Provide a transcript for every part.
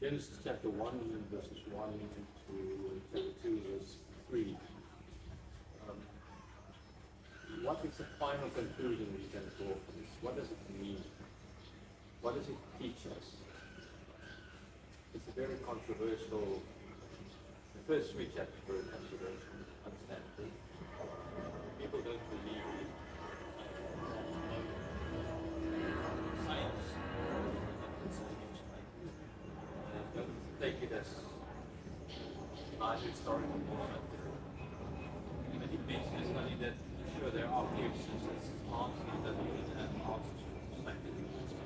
Genesis chapter 1, verses 1 to chapter 2, verse 3. Um, what is the final conclusion we can draw from this? What does it mean? What does it teach us? It's a very controversial, the first three chapters are very controversial, understandably. People don't believe it. Science don't take it as either historical or scientific. I think basically it's only that, sure, there are questions that's answers that we need to have answers for scientific questions.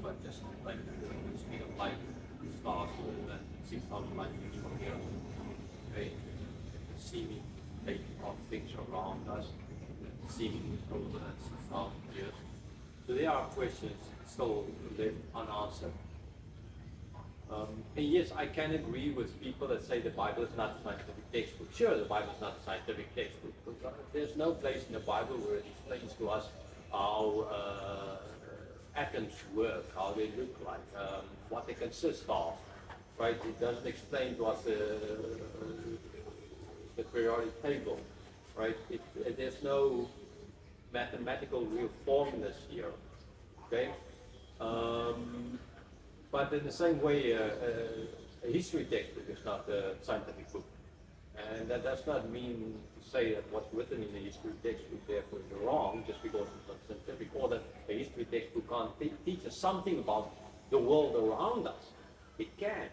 But just like the speed of light, stars that 6,000 light years from here, okay, the seeming state of things around us, seemingly older than 6,000 years. So there are questions still left unanswered. And yes, I can agree with people that say the Bible is not a scientific textbook. Sure, the Bible is not a scientific textbook, but there's no place in the Bible where it explains to us how atoms work, how they look like, what they consist of, right? It doesn't explain to us the periodic table, right? There's no mathematical real formulas here, okay? But in the same way, a history textbook is not a scientific book. And that does not mean to say that what's written in the history textbook therefore is wrong just because it's not scientific, or that a history textbook can't teach us something about the world around us. It can,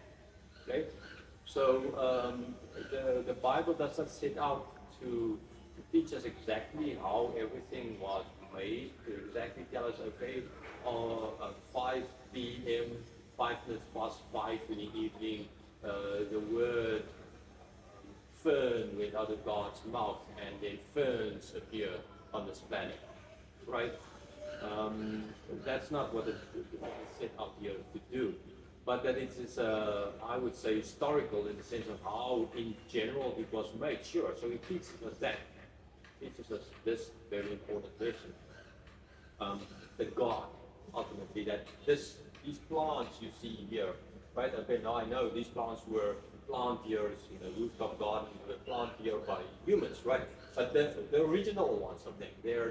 okay? So the Bible does not set out to teach us exactly how everything was made, to exactly tell us, okay, at 5 p.m., 5 minutes past 5 in the evening, the word fern went out of God's mouth, and then ferns appear on this planet, right? That's not what it's set out here to do, but that it is, I would say, historical in the sense of how, in general, it was made. Sure, so it teaches us that. It teaches us this very important lesson, that God, ultimately, that these plants you see here, right? Okay, now I know these plants were planted here in a rooftop garden, were planted here by humans, right? But the original ones of them, their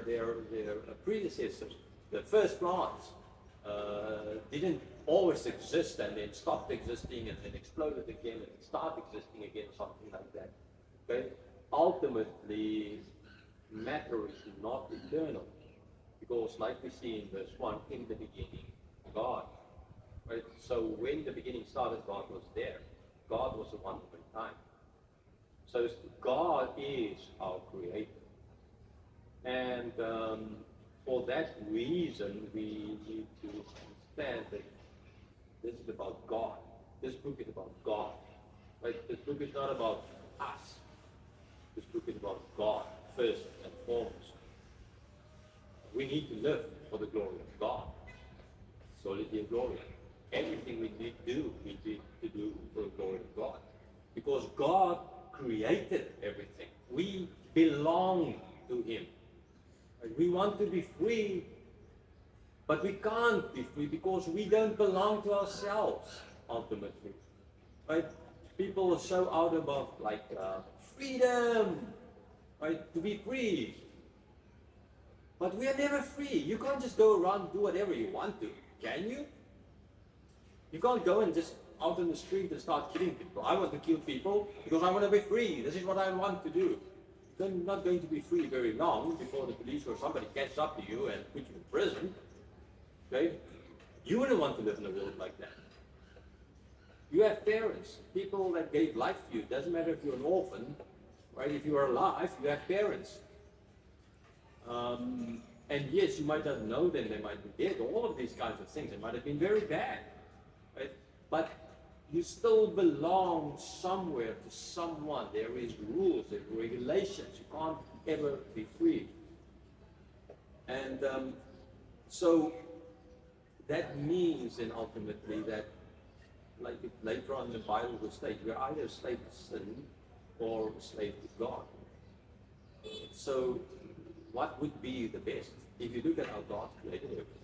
predecessors, the first plants, didn't always exist and then stopped existing and then exploded again and started existing again, something like that. Okay? Ultimately, matter is not eternal, because like we see in verse 1, in the beginning, God. Right? So when the beginning started, God was there. God was the one who made time. So God is our creator. And for that reason, we need to understand that this is about God. This book is about God. Right? This book is not about us. This book is about God, first and foremost. We need to live for the glory of God. Soli Deo Gloria. Everything we need to do for the glory of God. Because God created everything. We belong to Him. We want to be free, but we can't be free because we don't belong to ourselves, ultimately. Right? People are so out about freedom, right? To be free. But we are never free. You can't just go around and do whatever you want to, can you? You can't go and just out in the street and start killing people. I want to kill people because I want to be free. This is what I want to do. You're not going to be free very long before the police or somebody catches up to you and puts you in prison. Okay? You wouldn't want to live in a world like that. You have parents, people that gave life to you. It doesn't matter if you're an orphan, right? If you are alive, you have parents. And yes, you might not know them, they might be dead, all of these kinds of things. They might have been very bad, right? But you still belong somewhere to someone. There is rules, there are regulations. You can't ever be free. And so that means then ultimately that, like later on in the Bible will state, we're either a slave to sin or a slave to God. So what would be the best? If you look at how God created everything,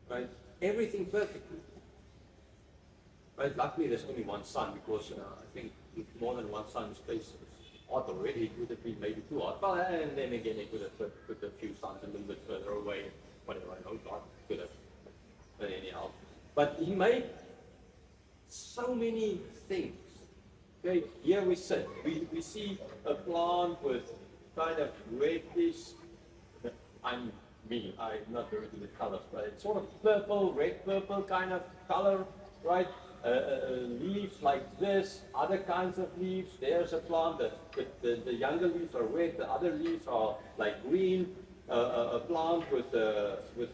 right? everything perfectly. Right? Luckily, there's only one sun because I think if more than one sun space is hot already, it would have been maybe too hot. But and then again, it could have put a few suns a little bit further away. Whatever, I know God could have. But anyhow, but He made so many things. Okay, here we sit. We see a plant with kind of reddish. I'm not very good with colors, but it's sort of purple, red purple kind of color, right? Leaves like this, other kinds of leaves. There's a plant that the younger leaves are red, the other leaves are like green. A plant with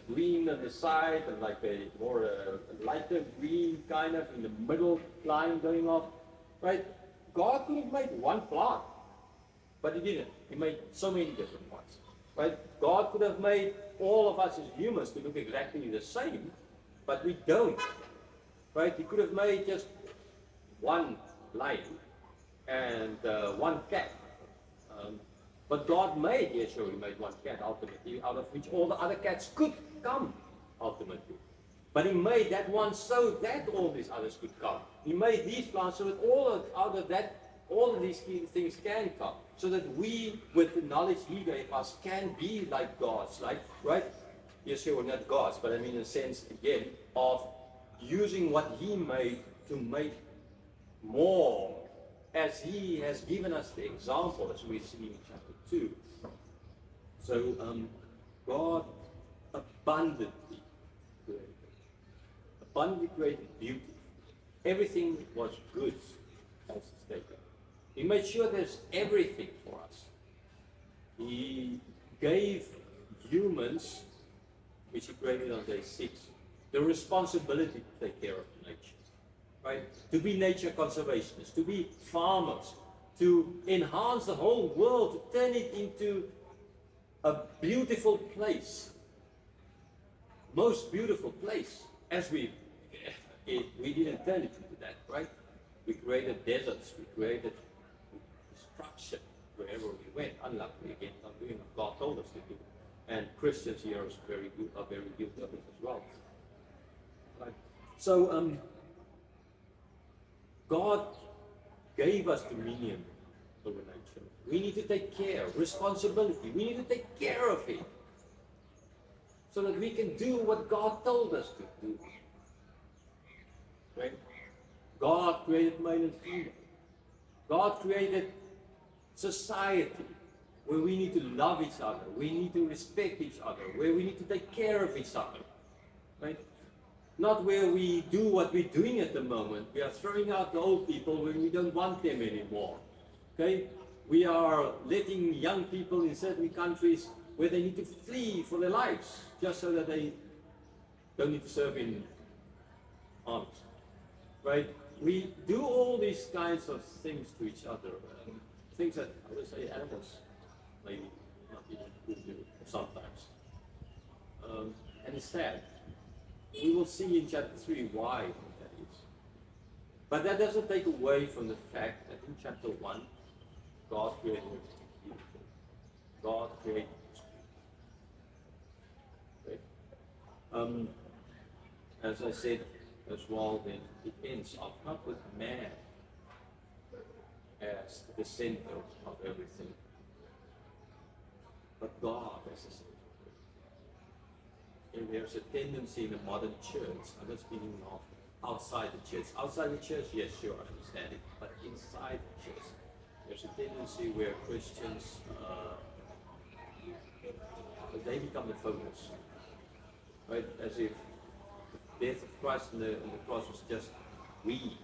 green on the side and like a more lighter green kind of in the middle line going off, right? God could have made one plant, but He didn't. He made so many different ones, right? God could have made all of us as humans to look exactly the same, but we don't, right? He could have made just one lion and one cat. But God made, yes, sure, He made one cat ultimately, out of which all the other cats could come ultimately. But He made that one so that all these others could come. He made these plants so that out of that, all of these things can come. So that we, with the knowledge He gave us, can be like gods, like, right? Yes, sure, not gods, but I mean in a sense, again, of using what He made to make more, as He has given us the example, as we see in chapter 2. So, God abundantly created beauty. Everything was good, as it's stated. He made sure there's everything for us. He gave humans, which He created on day 6, the responsibility to take care of nature. Right? To be nature conservationists, to be farmers, to enhance the whole world, to turn it into a beautiful place. Most beautiful place. As we didn't turn it into that, right? We created deserts, we created destruction wherever we went. Unluckily, again, not doing what God told us to do. And Christians here are very guilty of it as well. Right? So, God gave us dominion over nature. We need to take care, responsibility. We need to take care of it so that we can do what God told us to do. Right? God created male and female. God created society where we need to love each other, we need to respect each other, where we need to take care of each other. Right? Not where we do what we're doing at the moment. We are throwing out the old people when we don't want them anymore. Okay? We are letting young people in certain countries where they need to flee for their lives just so that they don't need to serve in armies. Right? We do all these kinds of things to each other. Things that, I would say, animals maybe not even could do sometimes. And it's sad. We will see in chapter 3 why that is. But that doesn't take away from the fact that in chapter 1, God created beautiful. God created beautiful. As I said as well, then it ends up not with man as the center of everything, but God as the center. And there's a tendency in the modern church, I'm not speaking of outside the church. Outside the church, yes, sure, I understand it. But inside the church, there's a tendency where Christians, they become the focus. Right? As if the death of Christ on the cross was just we.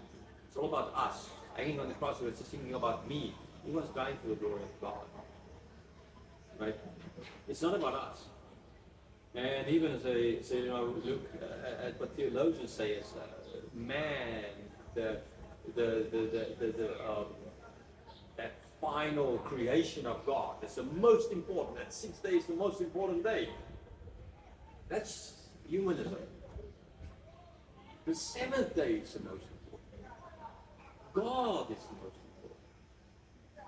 It's all about us. Hanging on the cross, it's just thinking about me. He was dying for the glory of God. Right? It's not about us. And even as I say, look at what theologians say is man, that final creation of God. That's the most important. That 6th day is the most important day. That's humanism. The 7th day is the most important. God is the most important.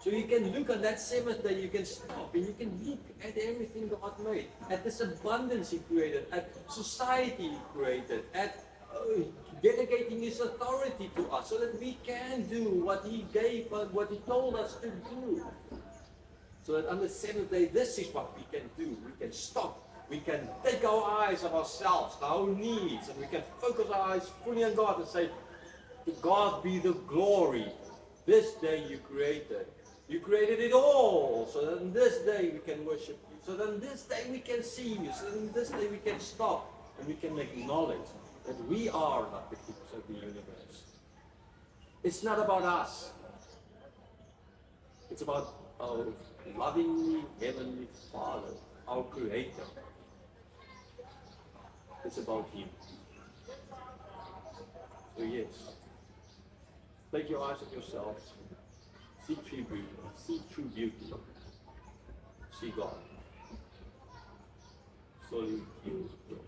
So you can look on that seventh day, you can stop and you can look at everything God made, at this abundance He created, at society He created, at delegating His authority to us so that we can do what He gave us, what He told us to do. So that on the seventh day, this is what we can do. We can stop. We can take our eyes off ourselves, our own needs, and we can focus our eyes fully on God and say, to God be the glory. This day you created. You created it all. So that on this day we can worship you. So that on this day we can see you. So that on this day we can stop and we can acknowledge that we are not the keepers of the universe. It's not about us. It's about our loving Heavenly Father, our Creator. It's about Him. So yes, take your eyes off yourself, see true beauty, see God. Slowly you will.